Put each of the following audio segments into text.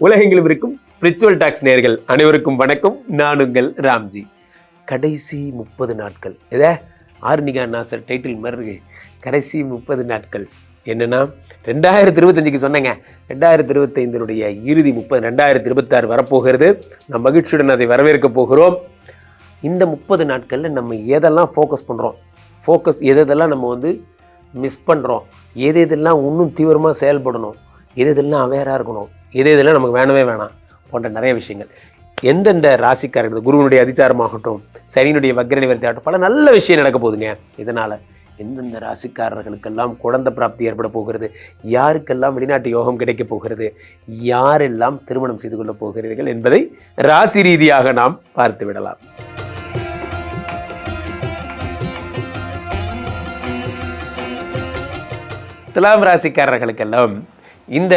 உலகெங்கிலும் இருக்கும் spiritual tax நேயர்கள் அனைவருக்கும் வணக்கம். நான் உங்கள் ராம்ஜி. கடைசி 30 நாட்கள் ஆர்னிகா நாசர் டைட்டில் மாதிரி இருக்கு. கடைசி 30 நாட்கள் என்னன்னா 2025க்கு சொன்னேங்க. 2025 இறுதி 30 2026 வரப்போகிறது. நாம் மகிழ்ச்சியுடன் அதை வரவேற்க போகிறோம். இந்த 30 நாட்களில் நம்ம எதெல்லாம் ஃபோக்கஸ் பண்ணுறோம், எதெல்லாம் நம்ம மிஸ் பண்ணுறோம், எதெல்லாம் இன்னும் தீவிரமாக செயல்படணும், எதெல்லாம் அவேராக இருக்கணும், இதெல்லாம் நமக்கு வேணவே வேணாம் போன்ற நிறைய விஷயங்கள். எந்தெந்த ராசிக்காரர்கள் குருவனுடைய அதிச்சாரமாகட்டும், சனியினுடைய வக்ர நிவர்த்தி ஆகட்டும், பல நல்ல விஷயம் நடக்க போகுதுங்க. இதனால் எந்தெந்த ராசிக்காரர்களுக்கெல்லாம் குழந்தை பிராப்தி ஏற்பட போகிறது, யாருக்கெல்லாம் வெளிநாட்டு யோகம் கிடைக்கப் போகிறது, யாரெல்லாம் திருமணம் செய்து கொள்ளப் போகிறீர்கள் என்பதை ராசி ரீதியாக நாம் பார்த்து விடலாம். துலாம் ராசிக்காரர்களுக்கெல்லாம் இந்த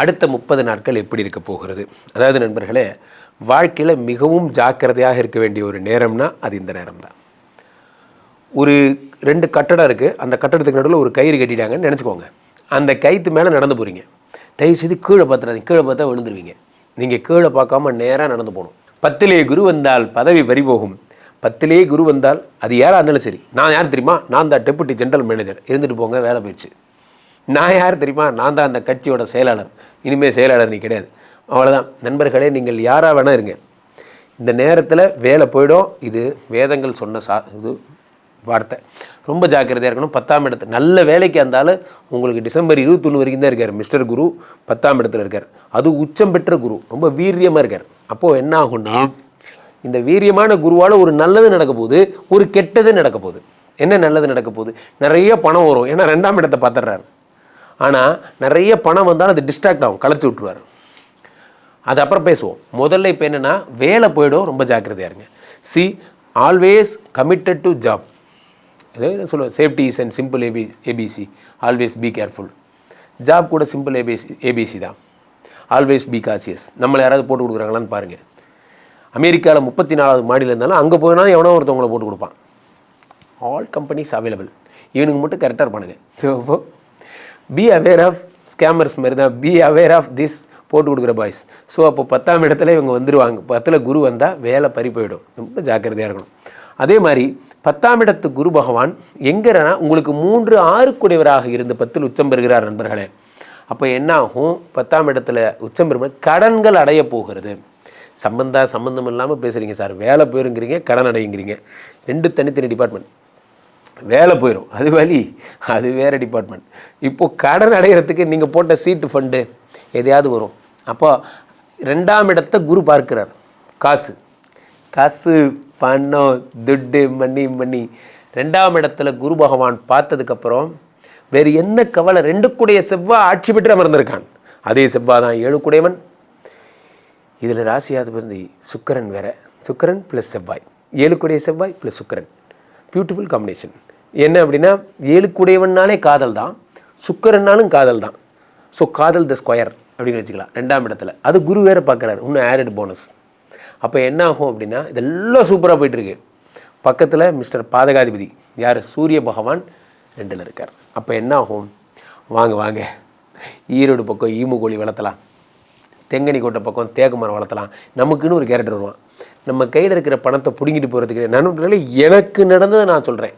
அடுத்த 30 நாட்கள் எப்படி இருக்க போகிறது? அதாவது நண்பர்களே, வாழ்க்கையில் மிகவும் ஜாக்கிரதையாக இருக்க வேண்டிய ஒரு நேரம்னா அது இந்த நேரம் தான். ஒரு 2 கட்டடம் இருக்குது. அந்த கட்டடத்துக்கு நடுவில் ஒரு கயிறு கட்டிட்டாங்கன்னு நினச்சிக்கோங்க. அந்த கயிற்று மேலே நடந்து போகிறீங்க. தயவுசெய்து கீழே பார்த்துறாதீங்க. கீழே பார்த்தா விழுந்துருவீங்க. நீங்கள் கீழே பார்க்காம நேராக நடந்து போகணும். 10லே குரு வந்தால் பதவி பறிபோகும். 10லே குரு வந்தால் அது யாராக இருந்தாலும் சரி. நான் யார் தெரியுமா? நான் தான் டெபுட்டி ஜெனரல் மேனேஜர். இருந்துட்டு போங்க, வேலை போயிடுச்சு. நான் யார் தெரியுமா? நான் தான் அந்த கட்சியோட செயலாளர். இனிமேல் செயலாளர் நீ கிடையாது. அவ்வளோதான். நண்பர்களே, நீங்கள் யாராக வேணால் இருங்க, இந்த நேரத்தில் வேலை போயிடும். இது வேதங்கள் சொன்ன இது வார்த்தை. ரொம்ப ஜாக்கிரதையாக இருக்கணும். 10ஆம் இடத்து நல்ல வேலைக்கு இருந்தாலும் உங்களுக்கு டிசம்பர் 21 வரைக்கும் தான் இருக்கார். மிஸ்டர் குரு 10ஆம் இடத்துல இருக்கார். அது உச்சம் பெற்ற குரு, ரொம்ப வீரியமாக இருக்கார். அப்போது என்ன ஆகும்னா, இந்த வீரியமான குருவால் ஒரு நல்லது நடக்க போகுது, ஒரு கெட்டது நடக்க போகுது. என்ன நல்லது நடக்க போகுது? நிறைய பணம் வரும். ஏன்னா 2ஆம் இடத்தை பார்த்துடுறாரு. ஆனால் நிறைய பணம் வந்தாலும் அது டிஸ்ட்ராக்ட் ஆகும், களைச்சி விட்டுருவார். அது அப்புறம் பேசுவோம். முதல்ல இப்போ என்னென்னா, வேலை போய்டும். ரொம்ப ஜாக்கிரதையாக இருங்க. Always committed to job. அதே சொல்லுவேன், safety is and simple ABC. Always be careful. Job கூட சிம்பிள் ஏபிசி தான். Always be cautious. நம்மளை யாராவது போட்டு கொடுக்குறாங்களான்னு பாருங்கள். அமெரிக்காவில் 34வது மாடியில் இருந்தாலும் அங்கே போனால் எவனோ ஒருத்தவங்களை போட்டு கொடுப்பான். All companies available. இவனுக்கு மட்டும் கரெக்டாக இருப்பானுங்க. So be aware of scammers மாதிரி தான். பி அவேர் ஆஃப் திஸ் போட்டு கொடுக்குற பாய்ஸ். ஸோ அப்போ 10ஆம் இடத்துல இவங்க வந்துடுவாங்க. 10ல் குரு வந்தால் வேலை பறி போயிடும். ரொம்ப ஜாக்கிரதையாக இருக்கணும். அதே மாதிரி 10ஆம் இடத்து குரு பகவான் எங்கன்னா உங்களுக்கு 3 6 கூடியவராக இருந்து 10ல் உச்சம் பெறுகிறார் நண்பர்களே. அப்போ என்ன ஆகும்? 10ஆம் இடத்துல உச்சம் பெறும்போது கடன்கள் அடைய போகிறது. சம்பந்தம் இல்லாமல் பேசுகிறீங்க சார், வேலை போயிருங்கிறீங்க, கடன் அடையுங்கிறீங்க. 2 தனித்தனி டிபார்ட்மெண்ட். வேலை போயிடும், அது வழி, அது வேறு டிபார்ட்மெண்ட். இப்போது கடன் அடைகிறதுக்கு நீங்கள் போட்ட சீட்டு ஃபண்டு எதையாவது வரும். அப்போ 2ஆம் இடத்தை குரு பார்க்கிறார். காசு பணம் துட்டு மணி 2ஆம் இடத்துல குரு பகவான் பார்த்ததுக்கப்புறம் வேறு என்ன கவலை? 2 கூடிய செவ்வாய் ஆட்சி பெற்று அமர்ந்திருக்கான். அதே செவ்வாய் தான் 7 கூடையவன். இதில் ராசியாதிபதி சுக்கிரன் வேற. சுக்கிரன் ப்ளஸ் செவ்வாய், 7 கூடிய செவ்வாய் ப்ளஸ் சுக்கிரன். Beautiful combination. என்ன அப்படின்னா, 7 கூடையவன்னாலே காதல் தான், சுக்கிரன்னாலும் காதல் தான். ஸோ காதல் த ஸ்கொயர் அப்படின்னு வச்சுக்கலாம். 2ஆம் இடத்துல அது குரு வேறு பார்க்குறாரு. இன்னும் ஆடட் போனஸ். அப்போ என்ன ஆகும் அப்படின்னா, இதெல்லாம் சூப்பராக போயிட்டுருக்கு. பக்கத்தில் மிஸ்டர் பாதகாதிபதி யார்? சூரிய பகவான் 2ல் இருக்கார். அப்போ என்ன ஆகும்? வாங்க ஈரோடு பக்கம் ஈமு கோழி வளர்த்தலாம், தெங்கனி கோட்டை பக்கம் தேக்கு மரம் வளர்த்தலாம். நமக்குன்னு ஒரு கேரக்டர் வருவான். நம்ம கையில் இருக்கிற பணத்தை பிடுங்கிட்டு போகிறதுக்கு நண்பர்களே, எனக்கு நடந்ததை நான் சொல்கிறேன்.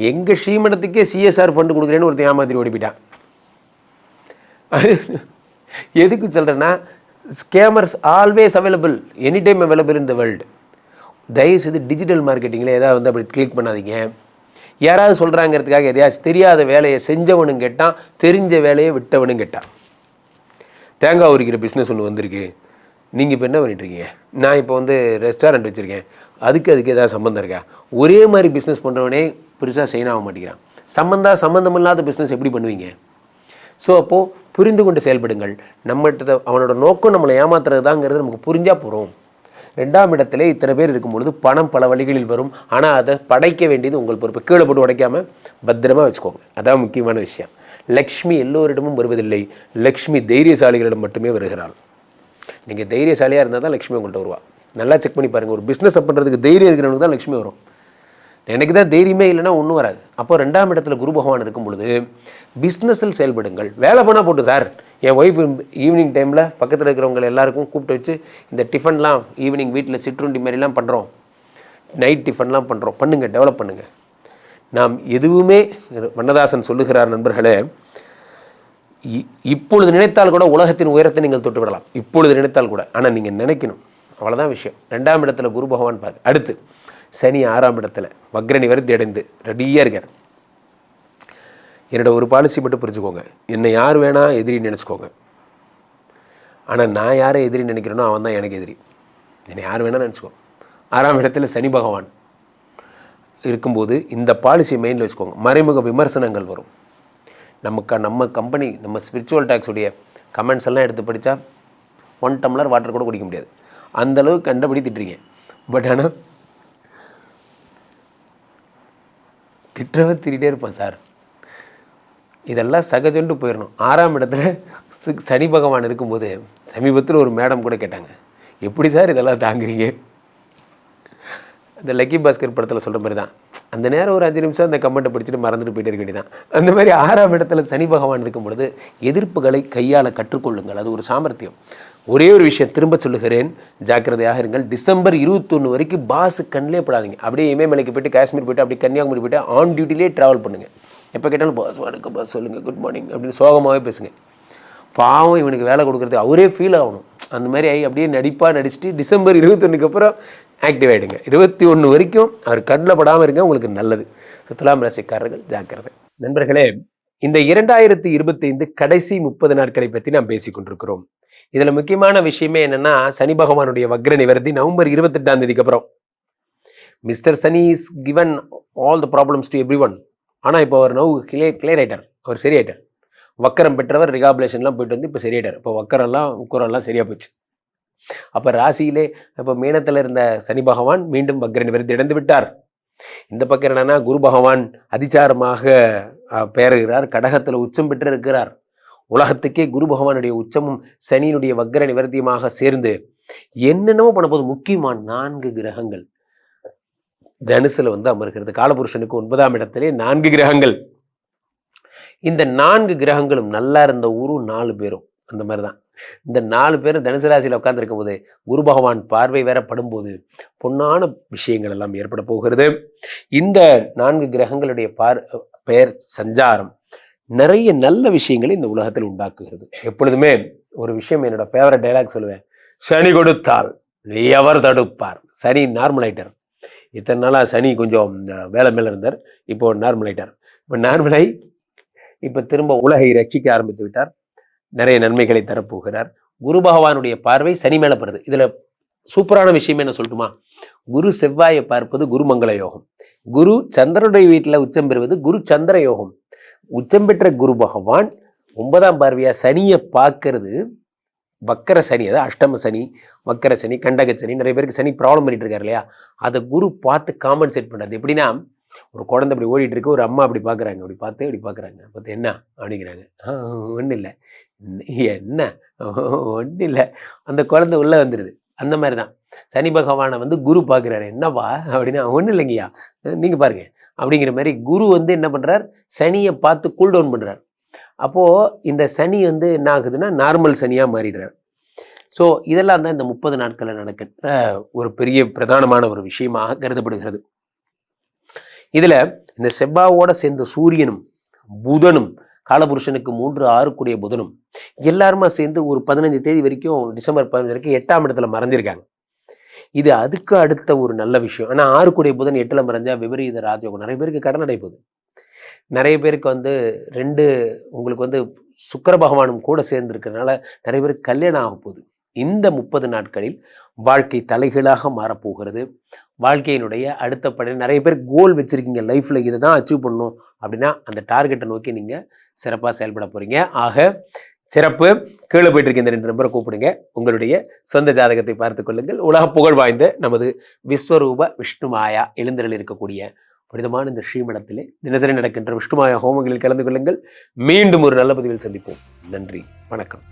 எங்கள் ஸ்ரீமடத்துக்கே சிஎஸ்ஆர் ஃபண்டு கொடுக்குறேன்னு ஒருத்தன் ஏமாத்திரி ஓடிப்பிட்டான். எதுக்கு சொல்கிறேன்னா, scammers always available, any time available in the world. தயவுசெய்து டிஜிட்டல் மார்க்கெட்டிங்கில் ஏதாவது அப்படி கிளிக் பண்ணாதீங்க. யாராவது சொல்கிறாங்கிறதுக்காக எதையாச்சும் தெரியாத வேலையை செஞ்சவனும் கேட்டான், தெரிஞ்ச வேலையை விட்டவனும் கேட்டான். தேங்காய் உரிக்கிற பிஸ்னஸ் ஒன்று வந்திருக்கு. நீங்கள் இப்போ என்ன பண்ணிட்டுருக்கீங்க? நான் இப்போ ரெஸ்டாரண்ட் வச்சுருக்கேன். அதுக்கு ஏதாவது சம்மந்தம் இருக்கா? ஒரே மாதிரி பிஸ்னஸ் பண்ணுறவனே பெருசாக செய்யணும் ஆக மாட்டேங்கிறான். சம்மந்தம் இல்லாத பிஸ்னஸ் எப்படி பண்ணுவீங்க? ஸோ அப்போது புரிந்து கொண்டு செயல்படுங்கள். நம்மகிட்ட அவனோட நோக்கம் நம்மளை ஏமாத்துறது தாங்கிறது நமக்கு புரிஞ்சால் போகிறோம். 2ஆம் இடத்துல இத்தனை பேர் இருக்கும்பொழுது பணம் பல வழிகளில் வரும். ஆனால் அதை படைக்க வேண்டியது உங்கள் பொறுப்பு. கீழே போட்டு உடைக்காமல் பத்திரமா வச்சுக்கோங்க. அதான் முக்கியமான விஷயம். லக்ஷ்மி எல்லோரிடமும் வருவதில்லை. லக்ஷ்மி தைரியசாலிகளிடம் மட்டுமே வருகிறாள். நீங்கள் தைரியசாலியாக இருந்தால் தான் லக்ஷ்மி உங்கள்கிட்ட வருவா. நல்லா செக் பண்ணி பாருங்கள். ஒரு பிஸ்னஸ் பண்ணுறதுக்கு தைரியம் இருக்கிறவனுக்கு தான் லக்ஷ்மி வரும். எனக்கு தான் தைரியமே இல்லைன்னா ஒன்றும் வராது. அப்போ 2ஆம் இடத்துல குரு பகவான் இருக்கும் பொழுது பிஸ்னஸில் செயல்படுங்கள். வேலை பண்ணால் போட்டு சார் என் ஒய்ஃப் ஈவினிங் டைமில் பக்கத்தில் இருக்கிறவங்க எல்லாருக்கும் கூப்பிட்டு வச்சு இந்த டிஃபன்லாம் ஈவினிங் வீட்டில் சிற்றுண்டி மாதிரிலாம் பண்ணுறோம், நைட் டிஃபன்லாம் பண்ணுறோம், பண்ணுங்கள், டெவலப் பண்ணுங்கள். நாம் எதுவுமே வண்ணதாசன் சொல்லுகிறார் நண்பர்களே, இப்பொழுது நினைத்தால் கூட உலகத்தின் உயரத்தை நீங்கள் தொட்டு விடலாம், இப்பொழுது நினைத்தால் கூட. ஆனால் நீங்கள் நினைக்கணும், அவ்வளோதான் விஷயம். 2ஆம் இடத்துல குரு பகவான் பாரு. அடுத்து சனி 6ஆம் இடத்துல வக்ர நிவர்த்தி அடைந்து ரெடியாக இருக்கார். என்னோட ஒரு பாலிசி மட்டும் புரிஞ்சுக்கோங்க, என்னை யார் வேணா எதிரின்னு நினச்சிக்கோங்க, ஆனால் நான் யாரை எதிரி நினைக்கிறேனோ அவன் தான் எனக்கு எதிரி. என்னை யார் வேணா நினச்சிக்கோ. 6ஆம் இடத்துல சனி பகவான் இருக்கும்போது இந்த பாலிசி மெயினில் வச்சுக்கோங்க. மறைமுக விமர்சனங்கள் வரும். நம்ம கம்பெனி, நம்ம ஸ்பிரிச்சுவல் டாக்ஸுடைய கமெண்ட்ஸ் எல்லாம் எடுத்து படித்தா 1 டம்ளர் வாட்டர் கூட குடிக்க முடியாது, அந்தளவுக்கு கண்டபடி திட்டுறீங்க. பட் ஆனால் திட்டுறவன் திரிட்டே இருப்பான் சார். இதெல்லாம் சகஜன்ட்டு போயிடணும். 6ஆம் இடத்துல சனி பகவான் இருக்கும்போது சமீபத்தில் ஒரு மேடம் கூட கேட்டாங்க, எப்படி சார் இதெல்லாம் தாங்குறீங்க? அந்த லக்கி பாஸ்கர் படத்தில் சொல்கிற மாதிரி தான், அந்த நேரம் ஒரு 5 நிமிஷம் அந்த கமெண்ட்டை படிச்சுட்டு மறந்துட்டு போயிட்டே இருக்க வேண்டியதான். அந்த மாதிரி 6ஆம் இடத்துல சனி பகவான் இருக்கும் பொழுது எதிர்ப்புகளை கையாள கற்றுக்கொள்ளுங்கள். அது ஒரு சாமர்த்தியம். ஒரே ஒரு விஷயம் திரும்ப சொல்லுகிறேன், ஜாக்கிரதையாக இருங்கள். டிசம்பர் 21 வரைக்கும் பாஸு கண்ணிலே படாதீங்க. அப்படியே இமயமலைக்கு போய்ட்டு, காஷ்மீர் போய்ட்டு, அப்படி கன்னியாகுமரி போய்ட்டு ஆன் டியூட்டிலே ட்ராவல் பண்ணுங்கள். எப்போ கேட்டாலும் பாஸ் வணக்கம், பாஸ் சொல்லுங்கள், குட் மார்னிங் அப்படின்னு சோகமாகவே பேசுங்க. பாவம் இவனுக்கு வேலை கொடுக்குறது அவரே ஃபீல் ஆகணும். அந்த மாதிரி அப்படியே நடிப்பாக நடிச்சுட்டு டிசம்பர் 21க்கு அப்புறம் ஆக்டிவ் ஆகிடுங்க. 21 வரைக்கும் அவர் கண்ணில் படாமல் இருங்க, உங்களுக்கு நல்லது. துலாம் ராசிக்காரர்கள் ஜாக்கிரதை. நண்பர்களே, இந்த 2025 கடைசி 30 நாட்களை பற்றி நாம் பேசி கொண்டிருக்கிறோம். இதில் முக்கியமான விஷயமே என்னென்னா, சனி பகவானுடைய வக்ர நிவர்த்தி நவம்பர் 28ஆம் தேதிக்கு அப்புறம். Mister Shani is given all the problems to every one. ஆனால் இப்போ அவர் நவ் கிளியர் ஆகிட்டார், அவர் சரியாயிட்டார். வக்கரம் பெற்றவர் ரிகாபுலேஷன்லாம் போயிட்டு வந்து இப்போ சரியாயிட்டார். இப்போ வக்கரெல்லாம் உக்கரெல்லாம் சரியாக போச்சு. அப்போ ராசியிலே இப்போ மீனத்தில் இருந்த சனி பகவான் மீண்டும் வக்ர நிவர்த்தி அடைந்து விட்டார். இந்த பக்கம் என்னன்னா, குரு பகவான் அதிச்சாரமாக பெயர்கிறார், கடகத்தில் உச்சம் பெற்று இருக்கிறார். உலகத்துக்கே குரு பகவானுடைய உச்சமும் சனியினுடைய வக்ர நிவர்த்தியுமாக சேர்ந்து என்னென்னவோ பண்ண போது முக்கியமான 4 கிரகங்கள் தனுசுல வந்து அமர்கிறது. காலபுருஷனுக்கு 9ஆம் இடத்திலே 4 கிரகங்கள். இந்த 4 கிரகங்களும் நல்லா இருந்த ஊரும் 4 பேரும் அந்த மாதிரி தான். இந்த 4 பேரும் தனுசு ராசியில் உட்கார்ந்துருக்கும் போது குரு பகவான் பார்வை வேற படும்போது பொன்னான விஷயங்கள் எல்லாம் ஏற்பட போகிறது. இந்த 4 கிரகங்களுடைய பெயர் சஞ்சாரம் நிறைய நல்ல விஷயங்களை இந்த உலகத்தில் உண்டாக்குகிறது. எப்பொழுதுமே ஒரு விஷயம், என்னோட ஃபேவரட் டைலாக் சொல்லுவேன், சனி கொடுத்தால் எவர் தடுப்பார். சனி நார்மலைட்டர். இத்தனை நாளாக சனி கொஞ்சம் வேலை மேலே இருந்தார், இப்போ நார்மலைட்டர். இப்போ நார்மலாய் இப்போ திரும்ப உலகை ரட்சிக்க ஆரம்பித்து விட்டார், நிறைய நன்மைகளை தரப்போகிறார். குரு பகவானுடைய பார்வை சனி மேலே படுது. இதில் சூப்பரான விஷயம் என்ன சொல்லட்டுமா? குரு செவ்வாயை பார்ப்பது குரு மங்கள யோகம். குரு சந்திரனுடைய வீட்டில் உச்சம் பெறுவது குரு சந்திர யோகம். உச்சம் பெற்ற குரு பகவான் 9ஆம் பார்வையா சனியை பார்க்கறது வக்கர சனி, அதாவது அஷ்டம சனி, வக்கர சனி, கண்டக சனி, நிறைய பேருக்கு சனி ப்ராப்ளம் பண்ணிட்டு இருக்காரு இல்லையா, அதை குரு பார்த்து காம்பன்சேட் பண்ணாது. எப்படின்னா, ஒரு குழந்தை அப்படி ஓடிட்டு இருக்கு, ஒரு அம்மா அப்படி பார்க்குறாங்க, அப்படி பார்க்குறாங்க, பார்த்து என்ன அப்படிங்கிறாங்க, ஒன்றும் இல்லை, என்ன ஒன்றும் இல்லை, அந்த குழந்தை உள்ளே வந்துடுது. அந்த மாதிரி தான் சனி பகவானை வந்து குரு பார்க்குறாரு, என்னவா அப்படின்னா, ஒன்றும் இல்லைங்கய்யா நீங்கள் பாருங்க அப்படிங்கிற மாதிரி குரு வந்து என்ன பண்ணுறார், சனியை பார்த்து கூல் டவுன் பண்ணுறார். அப்போது இந்த சனி வந்து என்ன ஆகுதுன்னா நார்மல் சனியாக மாறிடுறார். ஸோ இதெல்லாம் தான் இந்த 30 நாட்களில் நடக்கின்ற ஒரு பெரிய பிரதானமான ஒரு விஷயமாக கருதப்படுகிறது. இதில் இந்த செவ்வாயோட சேர்ந்த சூரியனும் புதனும், காலபுருஷனுக்கு 3, 6 கூடிய புதனும் எல்லாருமா சேர்ந்து ஒரு 15 தேதி வரைக்கும், டிசம்பர் 15 வரைக்கும் 8ஆம் இடத்துல மறைஞ்சிருக்காங்க. இது அதுக்கு அடுத்த ஒரு நல்ல விஷயம். ஆனால் 6 கூடிய புதன் 8ல் மறைஞ்சா விபரீத ராஜயோகம். நிறைய பேருக்கு கடன் அடைப்போகுது. நிறைய பேருக்கு வந்து உங்களுக்கு வந்து சுக்கிர பகவானும் கூட சேர்ந்து இருக்கிறதுனால நிறைய பேருக்கு கல்யாணம் ஆக போகுது. இந்த 30 நாட்களில் வாழ்க்கை தலைகீழாக மாறப்போகிறது. வாழ்க்கையினுடைய அடுத்த படி நிறைய பேர் கோல் வச்சுருக்கீங்க, லைஃப்பில் இதை தான் அச்சீவ் பண்ணணும் அப்படின்னா அந்த டார்கெட்டை நோக்கி நீங்கள் சிறப்பாக செயல்பட போகிறீங்க. ஆக சிறப்பு. கீழே போயிட்டு இருக்க இந்த 2 நம்பரை கூப்பிடுங்க, உங்களுடைய சொந்த ஜாதகத்தை பார்த்து கொள்ளுங்கள். உலக புகழ் வாய்ந்த நமது விஸ்வரூப விஷ்ணுமாயா எழுந்தரில் இருக்கக்கூடிய புனிதமான இந்த ஸ்ரீமடத்திலே தினசரி நடக்கின்ற விஷ்ணுமாயா ஹோமங்களில் கலந்து கொள்ளுங்கள். மீண்டும் ஒரு நல்ல பதிவில் சந்திப்போம். நன்றி, வணக்கம்.